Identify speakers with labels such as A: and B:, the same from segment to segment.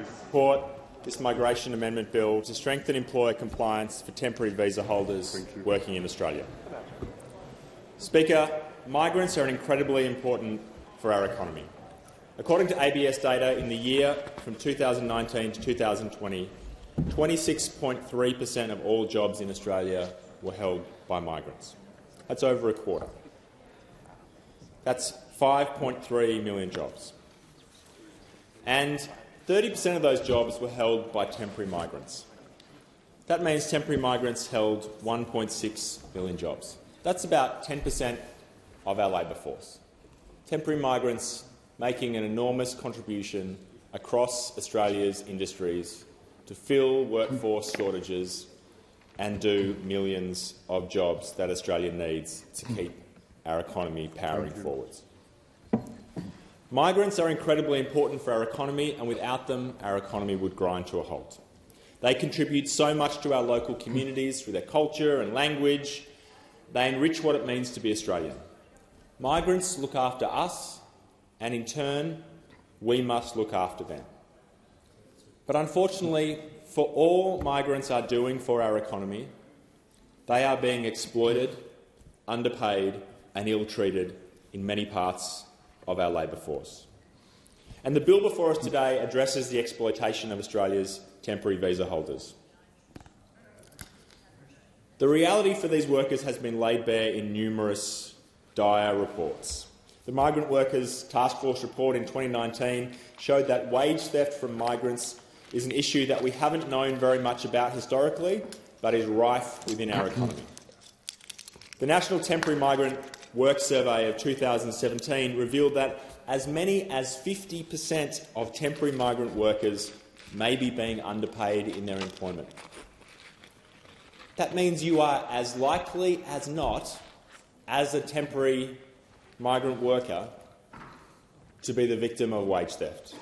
A: support this migration amendment bill to strengthen employer compliance for temporary visa holders working in Australia. Speaker, migrants are incredibly important for our economy. According to ABS data, in the year from 2019 to 2020, 26.3% of all jobs in Australia were held by migrants. That's over a quarter. That's 5.3 million jobs. And 30% of those jobs were held by temporary migrants. That means temporary migrants held 1.6 million jobs. That's about 10% of our labour force. Temporary migrants making an enormous contribution across Australia's industries to fill workforce shortages and do millions of jobs that Australia needs to keep our economy powering forwards. Migrants are incredibly important for our economy, and without them, our economy would grind to a halt. They contribute so much to our local communities through their culture and language. They enrich what it means to be Australian. Migrants look after us, and in turn, we must look after them. But unfortunately, for all migrants are doing for our economy, they are being exploited, underpaid and ill-treated in many parts of our labour force. And the bill before us today addresses the exploitation of Australia's temporary visa holders. The reality for these workers has been laid bare in numerous dire reports. The Migrant Workers Task Force report in 2019 showed that wage theft from migrants is an issue that we haven't known very much about historically, but is rife within our economy. The National Temporary Migrant Work Survey of 2017 revealed that as many as 50% of temporary migrant workers may be being underpaid in their employment. That means you are as likely as not, as a temporary migrant worker, to be the victim of wage theft.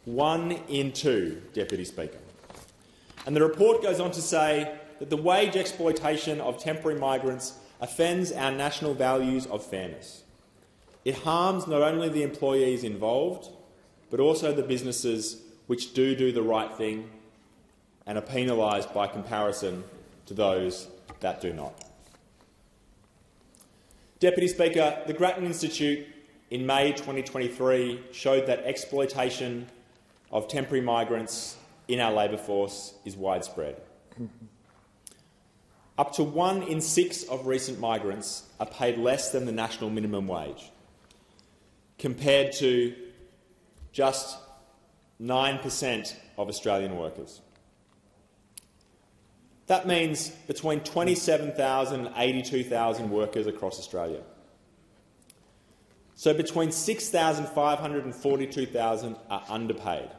A: 1 in 2, Deputy Speaker. And the report goes on to say that the wage exploitation of temporary migrants offends our national values of fairness. It harms not only the employees involved, but also the businesses which do the right thing and are penalised by comparison to those that do not. Deputy Speaker, the Grattan Institute in May 2023 showed that exploitation of temporary migrants in our labour force is widespread. Up to 1 in 6 of recent migrants are paid less than the national minimum wage, compared to just 9% of Australian workers. That means between 27,000 and 82,000 workers across Australia. So between 6,500 and 42,000 are underpaid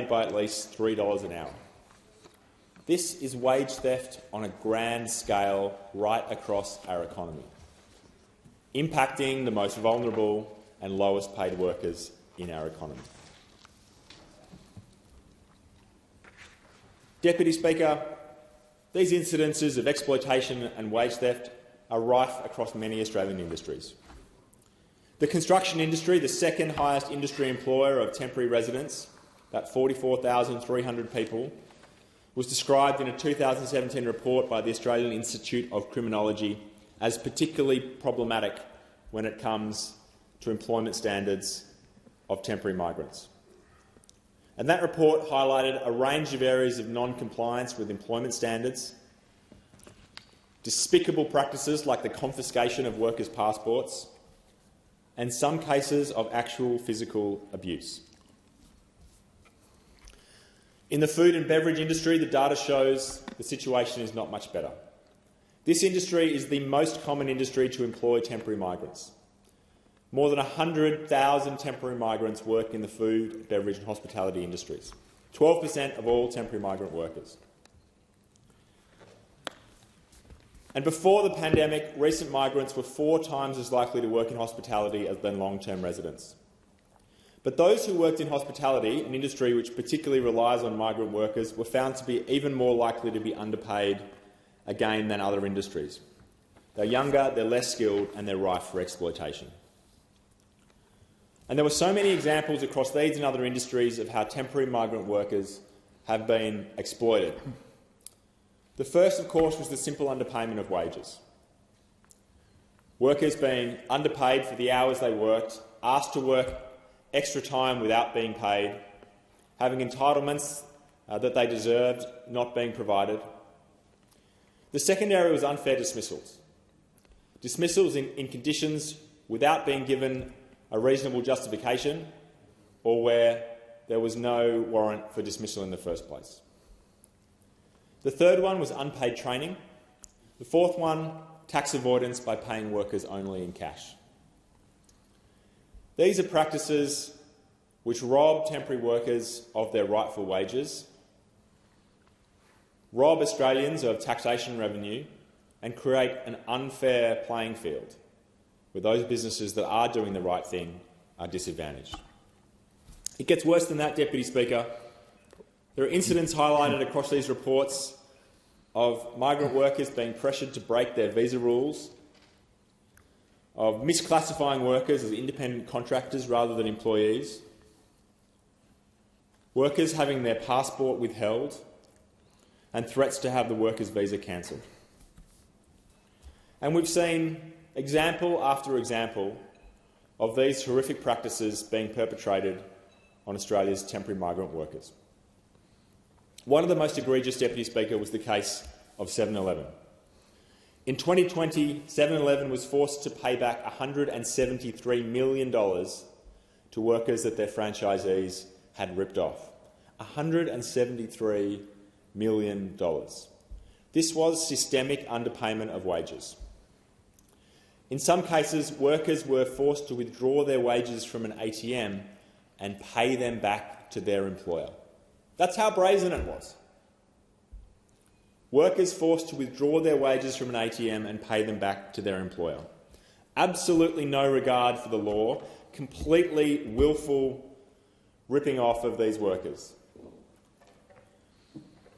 A: by at least $3 an hour. This is wage theft on a grand scale right across our economy, impacting the most vulnerable and lowest paid workers in our economy. Deputy Speaker, these incidences of exploitation and wage theft are rife across many Australian industries. The construction industry, the second highest industry employer of temporary residents, about 44,300 people, was described in a 2017 report by the Australian Institute of Criminology as particularly problematic when it comes to employment standards of temporary migrants. And that report highlighted a range of areas of non-compliance with employment standards, despicable practices like the confiscation of workers' passports, and some cases of actual physical abuse. In the food and beverage industry, the data shows the situation is not much better. This industry is the most common industry to employ temporary migrants. More than 100,000 temporary migrants work in the food, beverage and hospitality industries, 12% of all temporary migrant workers. And before the pandemic, recent migrants were 4 times as likely to work in hospitality as than long-term residents. But those who worked in hospitality, an industry which particularly relies on migrant workers, were found to be even more likely to be underpaid again than other industries. They're younger, they're less skilled and they're rife for exploitation. And there were so many examples across these and other industries of how temporary migrant workers have been exploited. The first, of course, was the simple underpayment of wages. Workers being underpaid for the hours they worked, asked to work extra time without being paid, having entitlements that they deserved not being provided. The second area was unfair dismissals. Dismissals in conditions without being given a reasonable justification or where there was no warrant for dismissal in the first place. The third one was unpaid training. The fourth one, tax avoidance by paying workers only in cash. These are practices which rob temporary workers of their rightful wages, rob Australians of taxation revenue, and create an unfair playing field where those businesses that are doing the right thing are disadvantaged. It gets worse than that, Deputy Speaker. There are incidents highlighted across these reports of migrant workers being pressured to break their visa rules, of misclassifying workers as independent contractors rather than employees, workers having their passport withheld, and threats to have the worker's visa cancelled. And we've seen example after example of these horrific practices being perpetrated on Australia's temporary migrant workers. One of the most egregious, Deputy Speaker, was the case of 7-Eleven. In 2020, 7-Eleven was forced to pay back $173 million to workers that their franchisees had ripped off. $173 million. This was systemic underpayment of wages. In some cases, workers were forced to withdraw their wages from an ATM and pay them back to their employer. That's how brazen it was. Workers forced to withdraw their wages from an ATM and pay them back to their employer. Absolutely no regard for the law, completely willful ripping off of these workers.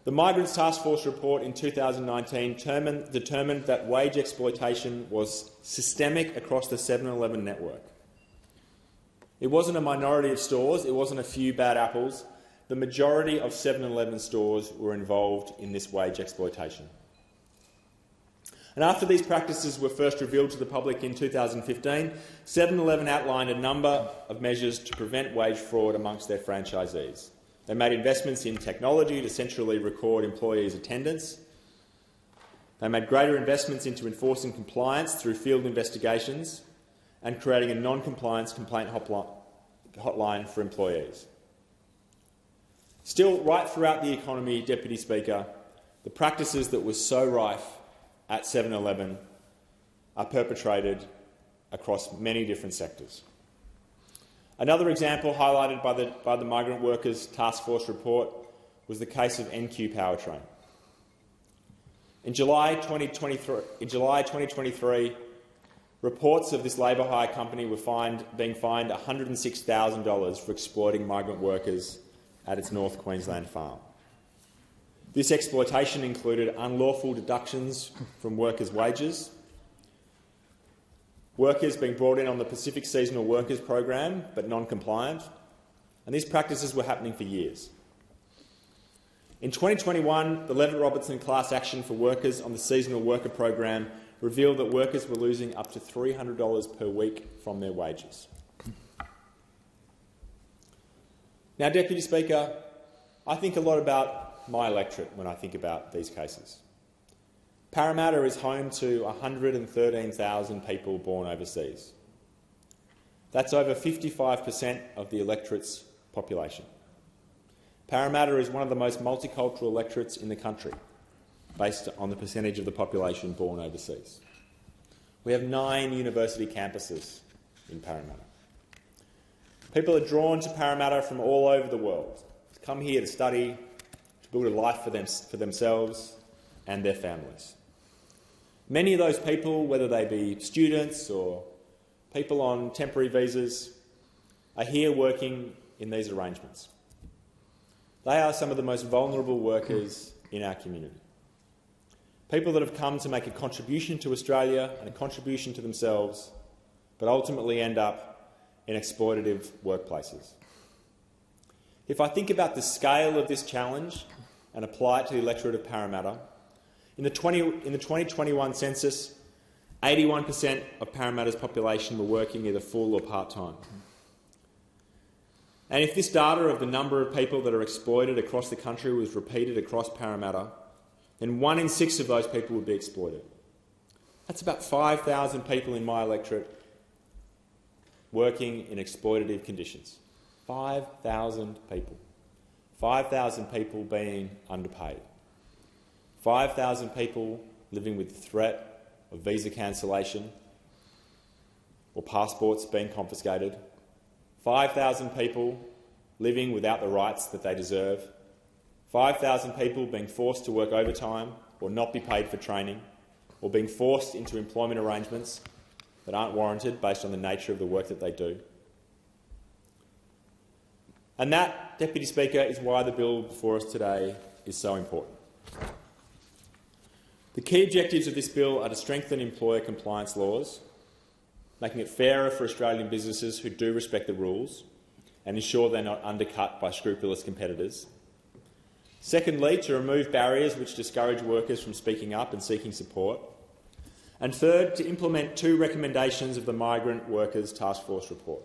A: The Migrants Task Force report in 2019 determined that wage exploitation was systemic across the 7-Eleven network. It wasn't a minority of stores, it wasn't a few bad apples. The majority of 7-Eleven stores were involved in this wage exploitation. And after these practices were first revealed to the public in 2015, 7-Eleven outlined a number of measures to prevent wage fraud amongst their franchisees. They made investments in technology to centrally record employees' attendance. They made greater investments into enforcing compliance through field investigations and creating a non-compliance complaint hotline for employees. Still, right throughout the economy, Deputy Speaker, the practices that were so rife at 7-Eleven are perpetrated across many different sectors. Another example highlighted by the Migrant Workers Task Force report was the case of NQ Powertrain. In July 2023, reports of this labour hire company were being fined $106,000 for exploiting migrant workers at its North Queensland farm. This exploitation included unlawful deductions from workers' wages, workers being brought in on the Pacific Seasonal Workers Program but non-compliant, and these practices were happening for years. In 2021, the Levitt-Robertson class action for workers on the Seasonal Worker Program revealed that workers were losing up to $300 per week from their wages. Now, Deputy Speaker, I think a lot about my electorate when I think about these cases. Parramatta is home to 113,000 people born overseas. That's over 55% of the electorate's population. Parramatta is one of the most multicultural electorates in the country, based on the percentage of the population born overseas. We have 9 university campuses in Parramatta. People are drawn to Parramatta from all over the world, to come here to study, to build a life for themselves and their families. Many of those people, whether they be students or people on temporary visas, are here working in these arrangements. They are some of the most vulnerable workers in our community. People that have come to make a contribution to Australia and a contribution to themselves, but ultimately end up in exploitative workplaces. If I think about the scale of this challenge and apply it to the electorate of Parramatta, in the 2021 census, 81% of Parramatta's population were working either full or part-time. And if this data of the number of people that are exploited across the country was repeated across Parramatta, then 1 in 6 of those people would be exploited. That's about 5,000 people in my electorate working in exploitative conditions. 5,000 people. 5,000 people being underpaid. 5,000 people living with the threat of visa cancellation or passports being confiscated. 5,000 people living without the rights that they deserve. 5,000 people being forced to work overtime or not be paid for training, or being forced into employment arrangements that aren't warranted based on the nature of the work that they do. And that, Deputy Speaker, is why the bill before us today is so important. The key objectives of this bill are to strengthen employer compliance laws, making it fairer for Australian businesses who do respect the rules and ensure they're not undercut by scrupulous competitors. Secondly, to remove barriers which discourage workers from speaking up and seeking support. And third, to implement 2 recommendations of the Migrant Workers Task Force report.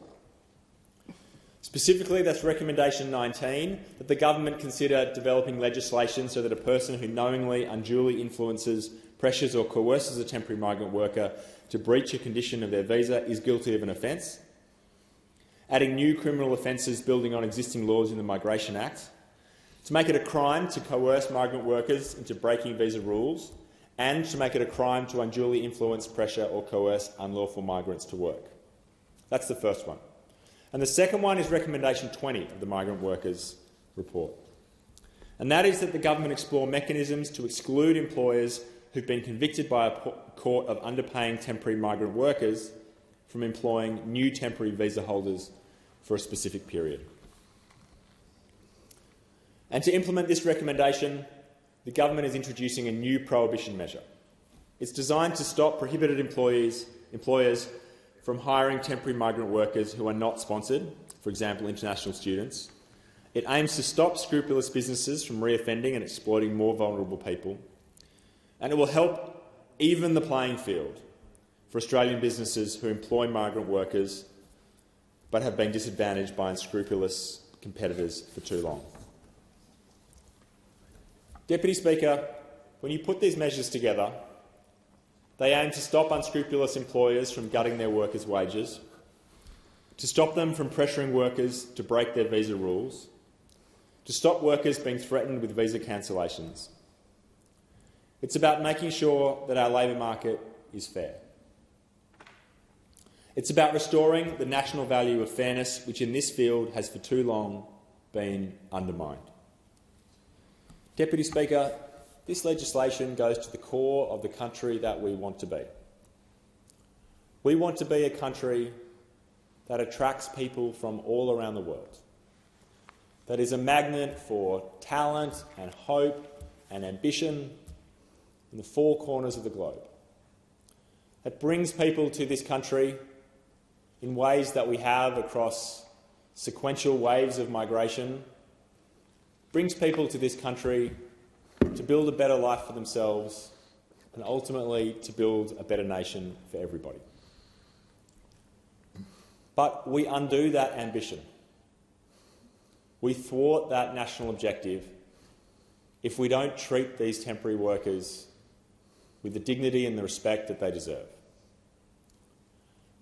A: Specifically, that's Recommendation 19, that the government consider developing legislation so that a person who knowingly, unduly influences, pressures or coerces a temporary migrant worker to breach a condition of their visa is guilty of an offence. Adding new criminal offences building on existing laws in the Migration Act. To make it a crime to coerce migrant workers into breaking visa rules, and to make it a crime to unduly influence, pressure or coerce unlawful migrants to work. That's the first one. And the second one is Recommendation 20 of the Migrant Workers report. And that is that the government explore mechanisms to exclude employers who've been convicted by a court of underpaying temporary migrant workers from employing new temporary visa holders for a specific period. And to implement this recommendation, the government is introducing a new prohibition measure. It's designed to stop prohibited employers from hiring temporary migrant workers who are not sponsored, for example, international students. It aims to stop scrupulous businesses from reoffending and exploiting more vulnerable people. And it will help even the playing field for Australian businesses who employ migrant workers but have been disadvantaged by unscrupulous competitors for too long. Deputy Speaker, when you put these measures together, they aim to stop unscrupulous employers from gutting their workers' wages, to stop them from pressuring workers to break their visa rules, to stop workers being threatened with visa cancellations. It's about making sure that our labour market is fair. It's about restoring the national value of fairness, which in this field has for too long been undermined. Deputy Speaker, this legislation goes to the core of the country that we want to be. We want to be a country that attracts people from all around the world, that is a magnet for talent and hope and ambition in the 4 corners of the globe, that brings people to this country in ways that we have across sequential waves of migration, brings people to this country to build a better life for themselves and ultimately to build a better nation for everybody. But we undo that ambition. We thwart that national objective if we don't treat these temporary workers with the dignity and the respect that they deserve.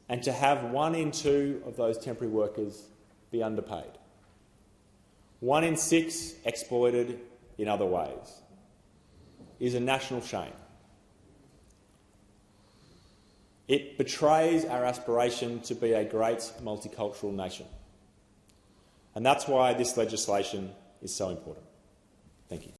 A: And to have 1 in 2 of those temporary workers be underpaid. 1 in 6 exploited in other ways is a national shame. It betrays our aspiration to be a great multicultural nation. And that's why this legislation is so important. Thank you.